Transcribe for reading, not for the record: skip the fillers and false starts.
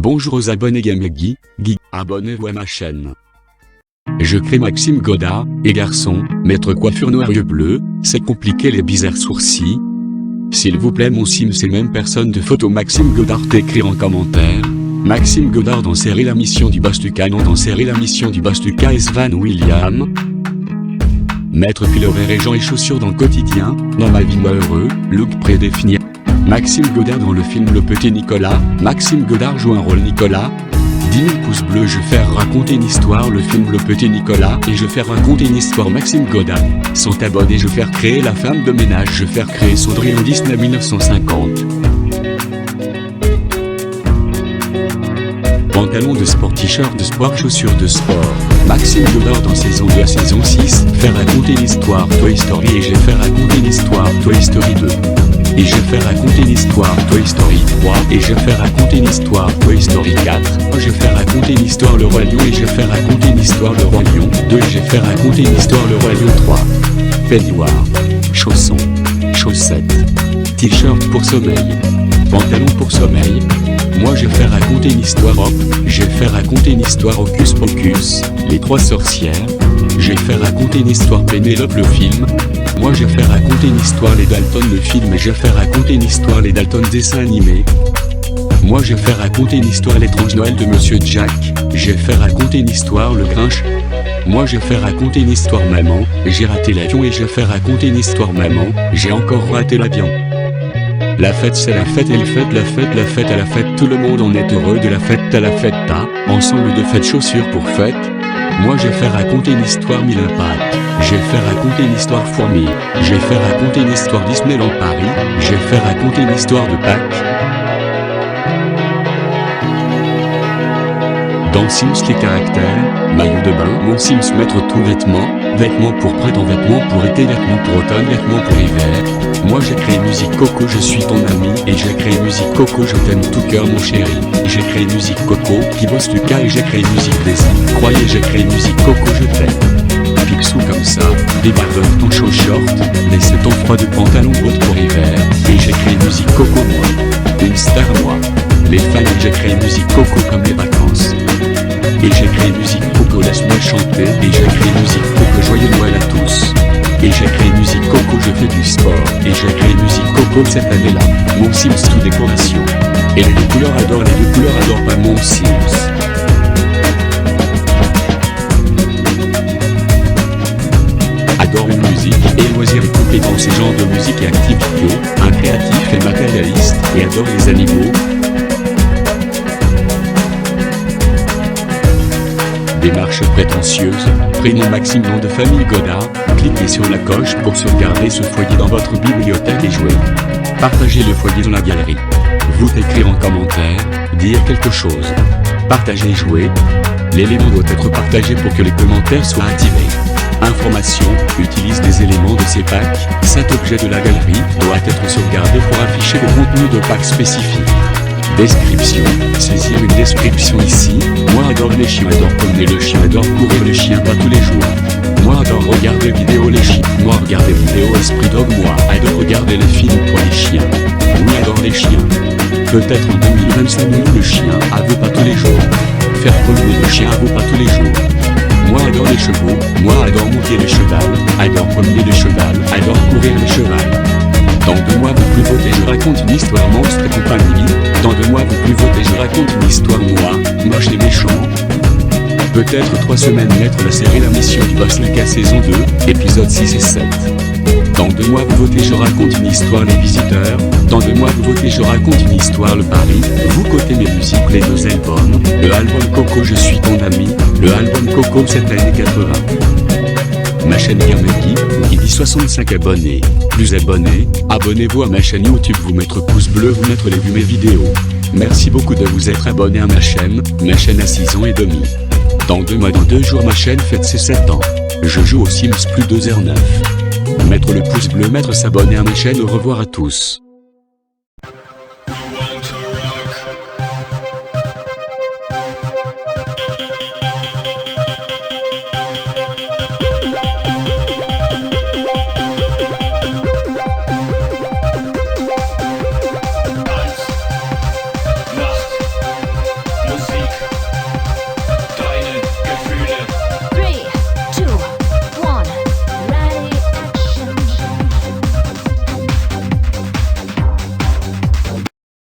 Bonjour aux abonnés Gamegui, abonnez-vous à ma chaîne. Je crée Maxime Godard, et garçon, maître coiffure noir yeux bleus, c'est compliqué les bizarres sourcils. S'il vous plaît mon sim c'est même personne de photo Maxime Godard t'écrire en commentaire. Maxime Godard dans série la mission du boss du canon dans série la mission du boss du KS Van William. Maître Pilover et Jean et chaussures dans le quotidien, dans ma vie moi heureux, look prédéfini. Maxime Godard dans le film Le Petit Nicolas, Maxime Godard joue un rôle Nicolas. 10 000 pouces bleus je fais raconter une histoire le film Le Petit Nicolas et je fais raconter une histoire Maxime Godard. Sont abonnés je faire créer la femme de ménage je faire créer Cendrillon Disney 1950. Pantalon de sport, t-shirt de sport, chaussures de sport. Maxime Godard dans saison 2 à saison 6, faire raconter l'histoire Toy Story et j'ai fait raconter l'histoire Toy Story 2. Et je fais raconter l'histoire Toy Story 3 et je fais raconter l'histoire Toy Story 4. Je fais raconter l'histoire Le Roi Lion et je fais raconter l'histoire Le Roi Lion 2 et je fais raconter l'histoire Le Roi Lion 3. Peignoir, chaussons, chaussettes, t-shirt pour sommeil, pantalon pour sommeil. Moi je fais raconter une histoire hop, j'ai fait raconter une histoire Hocus Pocus, les 3 sorcières. J'ai fait raconter une histoire Pénélope le film. Moi j'ai fait raconter une histoire Les Dalton le film et j'ai fait raconter une histoire Les Dalton dessin animé. Moi j'ai fait raconter une histoire L'étrange Noël de Monsieur Jack. J'ai fait raconter une histoire Le Grinch. Moi j'ai fait raconter une histoire Maman, j'ai raté l'avion et j'ai fait raconter une histoire Maman, j'ai encore raté l'avion. La fête c'est la fête et les fêtes la fête à la fête tout le monde en est heureux de la fête à la fête ensemble de fêtes chaussures pour fête. Moi j'ai fait raconter une histoire Mille Pattes, j'ai fait raconter une histoire Fourmi, j'ai fait raconter une histoire Disneyland Paris, j'ai fait raconter une histoire de Pâques. Dans Sims les caractères, maillot de bain, mon Sims mettre tout vêtements pour printemps, vêtements pour été, vêtements pour automne, vêtements pour hiver. Moi j'ai créé musique Coco, je suis ton ami, et j'ai créé musique Coco, je t'aime tout cœur mon chéri. J'ai créé musique Coco, qui bosse Lucas et j'ai créé musique Daisy. Croyez j'ai créé musique Coco, je t'aime. Picsou comme ça, débardeur ton chaud short, laisse ton froid de pantalon haute pour hiver. Et j'ai créé musique Coco moi, une star moi. Les fans et j'ai créé musique Coco comme les vacances. Et j'ai créé musique Coco, laisse-moi chanter. Et j'ai créé musique Coco, joyeux Noël à tous. Et j'ai créé musique Coco, je fais du sport. Et j'ai créé musique Coco cette année-là. Mon Sims sous décoration. Et les deux couleurs adorent pas mon Sims. Adore une musique et loisirs et compétences et genre de musique et activité. Un créatif et matérialiste et adore les animaux. Démarche prétentieuse, prénom Maxime, nom de famille Godard, cliquez sur la coche pour sauvegarder ce foyer dans votre bibliothèque et jouer. Partagez le foyer dans la galerie. Vous écrire en commentaire, dire quelque chose. Partagez et jouer. L'élément doit être partagé pour que les commentaires soient activés. Information, utilise des éléments de ces packs, cet objet de la galerie doit être sauvegardé pour afficher le contenu de packs spécifiques. Description, saisir une description ici. Moi adore les chiens, adore promener le chien, adore courir le chien pas tous les jours. Moi adore regarder vidéo les chiens, moi regarder vidéo Esprit Dog, moi adore regarder les films pour les chiens. Oui adore les chiens. Peut-être en 2025 nous le chien avoue pas tous les jours. Faire promener le chien avoue pas tous les jours. Moi adore les chevaux, moi adore monter les chevals, adore promener le cheval, adore courir le cheval. Dans 2 mois vous plus votez, je raconte une histoire monstre et compagnie. Dans 2 mois vous plus votez, je raconte une histoire moche et méchant. Peut-être 3 semaines mettre la série La Mission du Boss Lucas saison 2, épisodes 6 et 7. Dans 2 mois vous votez, je raconte une histoire Les Visiteurs. Dans 2 mois vous votez, je raconte une histoire Le Paris. Vous cotez mes musiques, les 2 albums. Le album Coco, je suis ton ami. Le album Coco cette année 80. Ma chaîne Gamegui, qui dit 65 abonnés. Plus abonnés, abonnez-vous à ma chaîne YouTube, vous mettre pouce bleu, vous mettre les vues mes vidéos. Merci beaucoup de vous être abonné à ma chaîne a 6 ans et demi. Dans 2 mois, dans 2 jours, ma chaîne fête ses 7 ans. Je joue aux Sims plus 2h09. Mettre le pouce bleu, mettre s'abonner à ma chaîne, au revoir à tous.